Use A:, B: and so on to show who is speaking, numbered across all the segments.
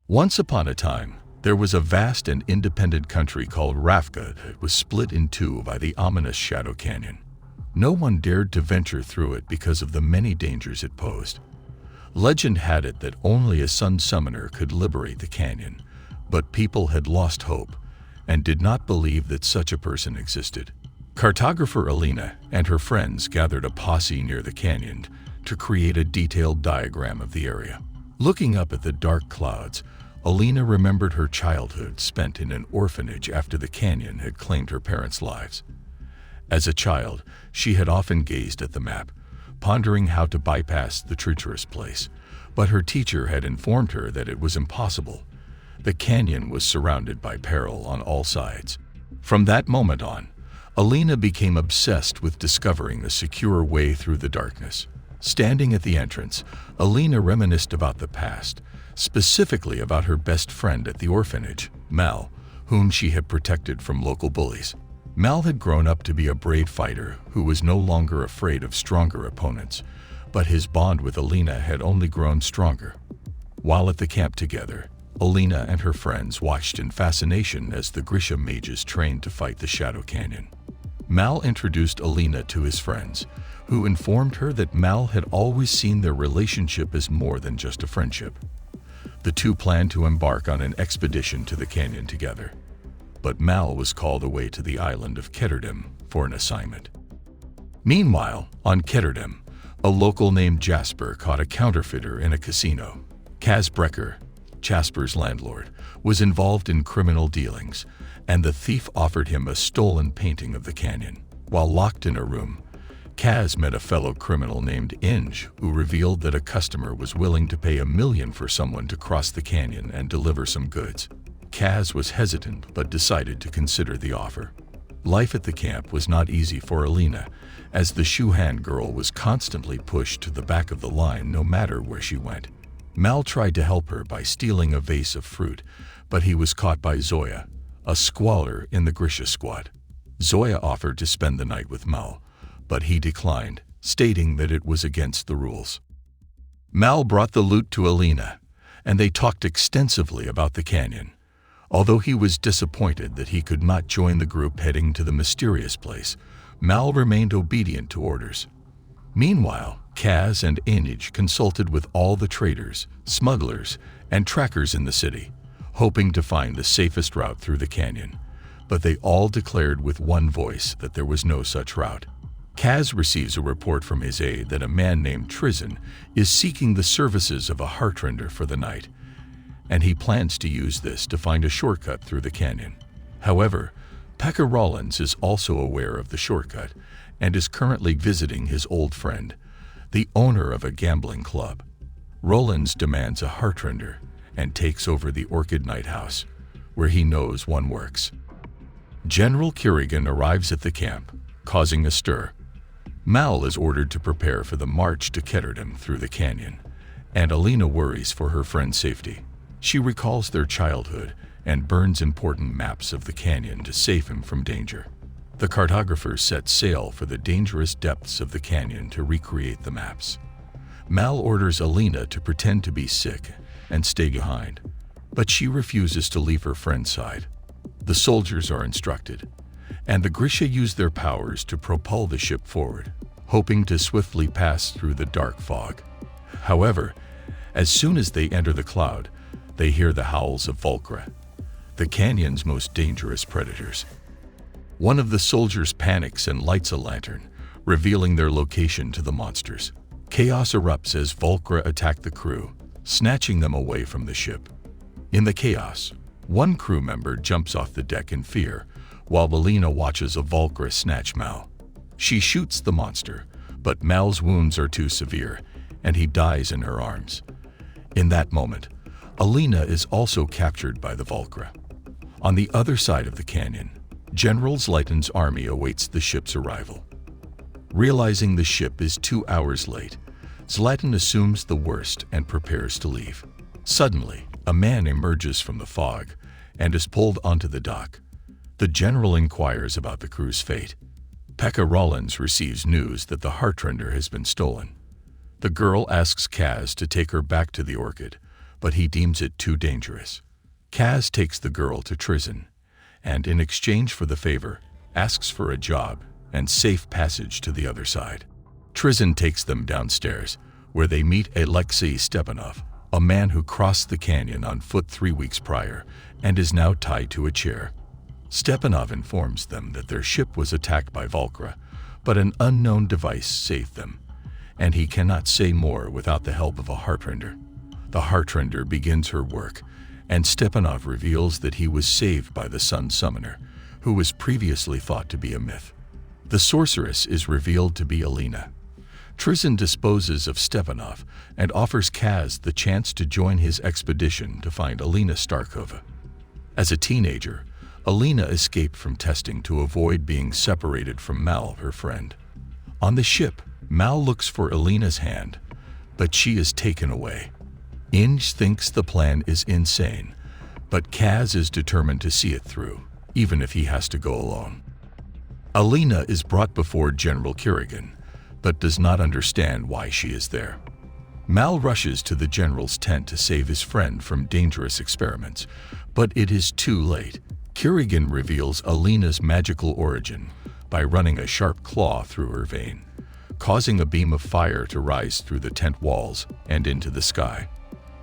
A: Once upon a time, there was a vast and independent country called Rafka that was split in two by the ominous Shadow Canyon. No one dared to venture through it because of the many dangers it posed. Legend had it that only a sun summoner could liberate the canyon, but people had lost hope and did not believe that such a person existed. Cartographer Alina and her friends gathered a posse near the canyon to create a detailed diagram of the area. Looking up at the dark clouds, Alina remembered her childhood spent in an orphanage after the canyon had claimed her parents' lives. As a child, she had often gazed at the map, pondering how to bypass the treacherous place, but her teacher had informed her that it was impossible. The canyon was surrounded by peril on all sides. From that moment on, Alina became obsessed with discovering a secure way through the darkness. Standing at the entrance, Alina reminisced about the past, specifically about her best friend at the orphanage, Mal, whom she had protected from local bullies. Mal had grown up to be a brave fighter who was no longer afraid of stronger opponents, but his bond with Alina had only grown stronger. While at the camp together, Alina and her friends watched in fascination as the Grisha mages trained to fight the Shadow Canyon. Mal introduced Alina to his friends, who informed her that Mal had always seen their relationship as more than just a friendship. The two planned to embark on an expedition to the canyon together, but Mal was called away to the island of Ketterdam for an assignment. Meanwhile, on Ketterdam, a local named Jasper caught a counterfeiter in a casino. Kaz Brecker, Jasper's landlord, was involved in criminal dealings, and the thief offered him a stolen painting of the canyon. While locked in a room, Kaz met a fellow criminal named Inge, who revealed that a customer was willing to pay $1 million for someone to cross the canyon and deliver some goods. Kaz was hesitant but decided to consider the offer. Life at the camp was not easy for Alina, as the shoe-hand girl was constantly pushed to the back of the line no matter where she went. Mal tried to help her by stealing a vase of fruit, but he was caught by Zoya, a squaller in the Grisha squad. Zoya offered to spend the night with Mal, but he declined, stating that it was against the rules. Mal brought the loot to Alina, and they talked extensively about the canyon. Although he was disappointed that he could not join the group heading to the mysterious place, Mal remained obedient to orders. Meanwhile, Kaz and Inge consulted with all the traders, smugglers, and trackers in the city, hoping to find the safest route through the canyon, but they all declared with one voice that there was no such route. Kaz receives a report from his aide that a man named Trizin is seeking the services of a heartrender for the night, and he plans to use this to find a shortcut through the canyon. However, Pekka Rollins is also aware of the shortcut and is currently visiting his old friend, the owner of a gambling club. Rollins demands a heartrender and takes over the Orchid Night House, where he knows one works. General Kerrigan arrives at the camp, causing a stir. Mal is ordered to prepare for the march to Ketterdam through the canyon, and Alina worries for her friend's safety. She recalls their childhood and burns important maps of the canyon to save him from danger. The cartographers set sail for the dangerous depths of the canyon to recreate the maps. Mal orders Alina to pretend to be sick and stay behind, but she refuses to leave her friend's side. The soldiers are instructed, and the Grisha use their powers to propel the ship forward, hoping to swiftly pass through the dark fog. However, as soon as they enter the cloud, they hear the howls of Volcra, the canyon's most dangerous predators. One of the soldiers panics and lights a lantern, revealing their location to the monsters. Chaos erupts as Volcra attack the crew, snatching them away from the ship. In the chaos, one crew member jumps off the deck in fear, while Alina watches a Volcra snatch Mal. She shoots the monster, but Mal's wounds are too severe, and he dies in her arms. In that moment, Alina is also captured by the Volcra. On the other side of the canyon, General Zlatan's army awaits the ship's arrival. Realizing the ship is 2 hours late, Zlatan assumes the worst and prepares to leave. Suddenly, a man emerges from the fog and is pulled onto the dock. The general inquires about the crew's fate. Pekka Rollins receives news that the heartrender has been stolen. The girl asks Kaz to take her back to the Orchid, but he deems it too dangerous. Kaz takes the girl to Trizin, and in exchange for the favor, asks for a job and safe passage to the other side. Trizin takes them downstairs, where they meet Alexei Stepanov, a man who crossed the canyon on foot 3 weeks prior and is now tied to a chair. Stepanov informs them that their ship was attacked by Volkra, but an unknown device saved them, and he cannot say more without the help of a heartrender. The heartrender begins her work, and Stepanov reveals that he was saved by the Sun Summoner, who was previously thought to be a myth. The sorceress is revealed to be Alina. Trizin disposes of Stepanov and offers Kaz the chance to join his expedition to find Alina Starkova. As a teenager, Alina escaped from testing to avoid being separated from Mal, her friend. On the ship, Mal looks for Alina's hand, but she is taken away. Inge thinks the plan is insane, but Kaz is determined to see it through, even if he has to go alone. Alina is brought before General Kirigan, but does not understand why she is there. Mal rushes to the general's tent to save his friend from dangerous experiments, but it is too late. Kirigan reveals Alina's magical origin by running a sharp claw through her vein, causing a beam of fire to rise through the tent walls and into the sky.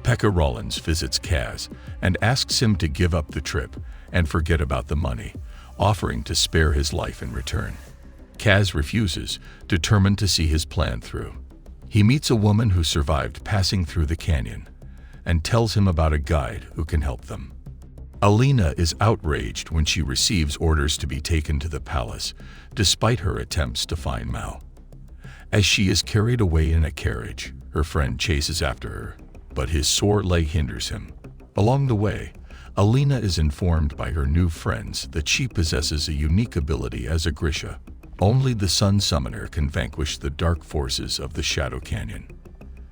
A: Pekka Rollins visits Kaz and asks him to give up the trip and forget about the money, offering to spare his life in return. Kaz refuses, determined to see his plan through. He meets a woman who survived passing through the canyon and tells him about a guide who can help them. Alina is outraged when she receives orders to be taken to the palace, despite her attempts to find Mal. As she is carried away in a carriage, her friend chases after her, but his sore leg hinders him. Along the way, Alina is informed by her new friends that she possesses a unique ability as a Grisha. Only the Sun Summoner can vanquish the dark forces of the Shadow Canyon.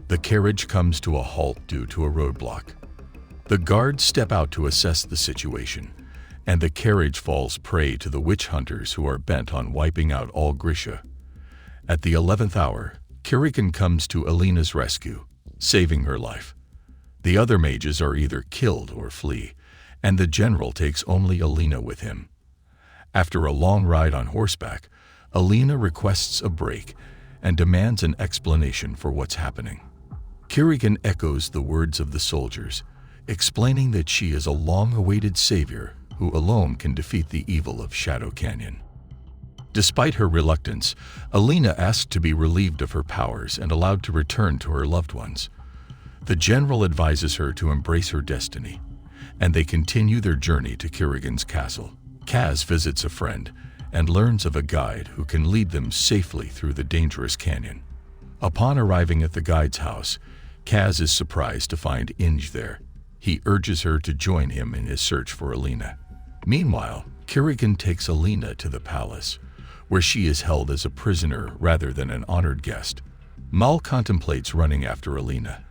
A: The carriage comes to a halt due to a roadblock. The guards step out to assess the situation, and the carriage falls prey to the witch hunters who are bent on wiping out all Grisha. At the 11th hour, Kirigan comes to Alina's rescue, saving her life. The other mages are either killed or flee, and the general takes only Alina with him. After a long ride on horseback, Alina requests a break and demands an explanation for what's happening. Kirigan echoes the words of the soldiers, explaining that she is a long-awaited savior who alone can defeat the evil of Shadow Canyon. Despite her reluctance, Alina asks to be relieved of her powers and allowed to return to her loved ones. The general advises her to embrace her destiny, and they continue their journey to Kirigan's castle. Kaz visits a friend and learns of a guide who can lead them safely through the dangerous canyon. Upon arriving at the guide's house, Kaz is surprised to find Inge there. He urges her to join him in his search for Alina. Meanwhile, Kirigan takes Alina to the palace, where she is held as a prisoner rather than an honored guest. Mal contemplates running after Alina,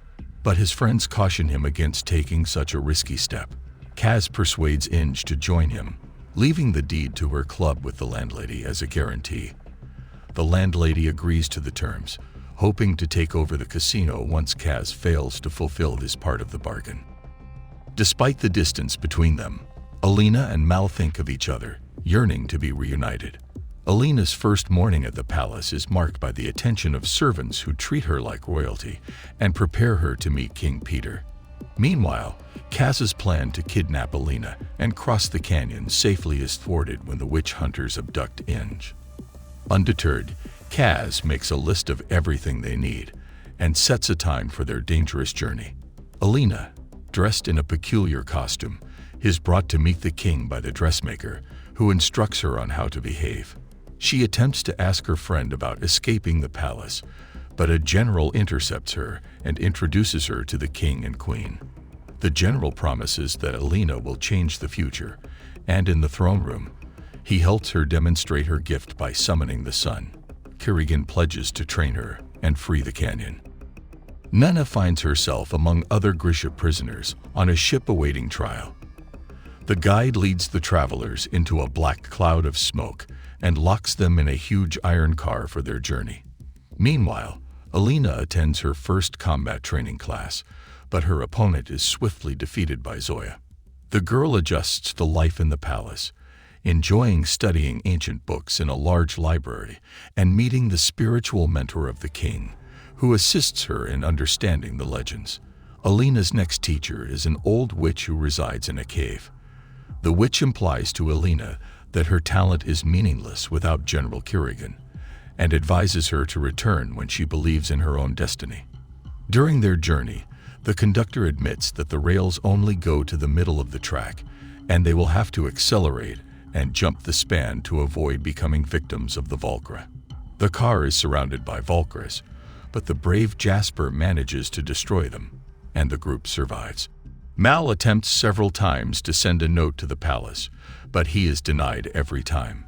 A: but his friends caution him against taking such a risky step. Kaz persuades Inge to join him, leaving the deed to her club with the landlady as a guarantee. The landlady agrees to the terms, hoping to take over the casino once Kaz fails to fulfill his part of the bargain. Despite the distance between them, Alina and Mal think of each other, yearning to be reunited. Alina's first morning at the palace is marked by the attention of servants who treat her like royalty and prepare her to meet King Peter. Meanwhile, Kaz's plan to kidnap Alina and cross the canyon safely is thwarted when the witch hunters abduct Inge. Undeterred, Kaz makes a list of everything they need and sets a time for their dangerous journey. Alina, dressed in a peculiar costume, is brought to meet the king by the dressmaker, who instructs her on how to behave. She attempts to ask her friend about escaping the palace, but a general intercepts her and introduces her to the king and queen. The general promises that Alina will change the future, and in the throne room, he helps her demonstrate her gift by summoning the sun. Kirigan pledges to train her and free the canyon. Nana finds herself among other Grisha prisoners on a ship awaiting trial. The guide leads the travelers into a black cloud of smoke and locks them in a huge iron car for their journey. Meanwhile, Alina attends her first combat training class, but her opponent is swiftly defeated by Zoya. The girl adjusts to life in the palace, enjoying studying ancient books in a large library and meeting the spiritual mentor of the king, who assists her in understanding the legends. Alina's next teacher is an old witch who resides in a cave. The witch implies to Alina that her talent is meaningless without General Kerrigan, and advises her to return when she believes in her own destiny. During their journey, the conductor admits that the rails only go to the middle of the track, and they will have to accelerate and jump the span to avoid becoming victims of the Valkyra. The car is surrounded by Valkyras, but the brave Jasper manages to destroy them, and the group survives. Mal attempts several times to send a note to the palace, but he is denied every time.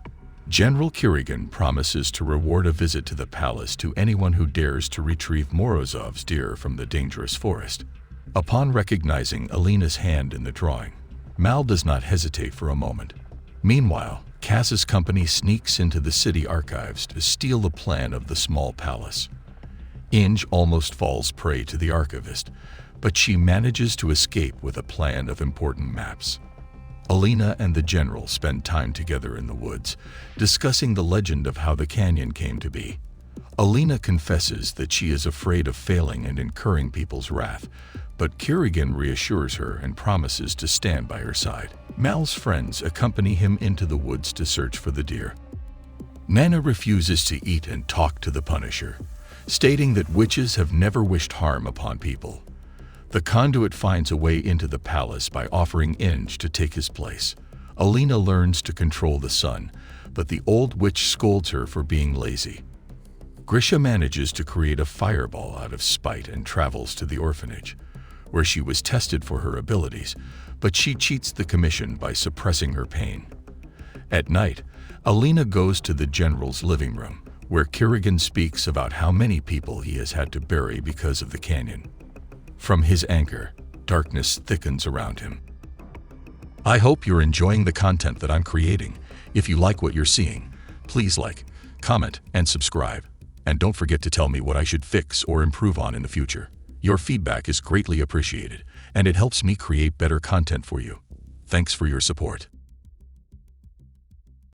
A: General Kerrigan promises to reward a visit to the palace to anyone who dares to retrieve Morozov's deer from the dangerous forest. Upon recognizing Alina's hand in the drawing, Mal does not hesitate for a moment. Meanwhile, Kaz's company sneaks into the city archives to steal the plan of the small palace. Inge almost falls prey to the archivist, but she manages to escape with a plan of important maps. Alina and the general spend time together in the woods, discussing the legend of how the canyon came to be. Alina confesses that she is afraid of failing and incurring people's wrath, but Kerrigan reassures her and promises to stand by her side. Mal's friends accompany him into the woods to search for the deer. Nana refuses to eat and talk to the Punisher, stating that witches have never wished harm upon people. The conduit finds a way into the palace by offering Inge to take his place. Alina learns to control the sun, but the old witch scolds her for being lazy. Grisha manages to create a fireball out of spite and travels to the orphanage, where she was tested for her abilities, but she cheats the commission by suppressing her pain. At night, Alina goes to the general's living room, where Kerrigan speaks about how many people he has had to bury because of the canyon. From his anger, darkness thickens around him. I hope you're enjoying the content that I'm creating. If you like what you're seeing, please like, comment, and subscribe. And don't forget to tell me what I should fix or improve on in the future. Your feedback is greatly appreciated, and it helps me create better content for you. Thanks for your support.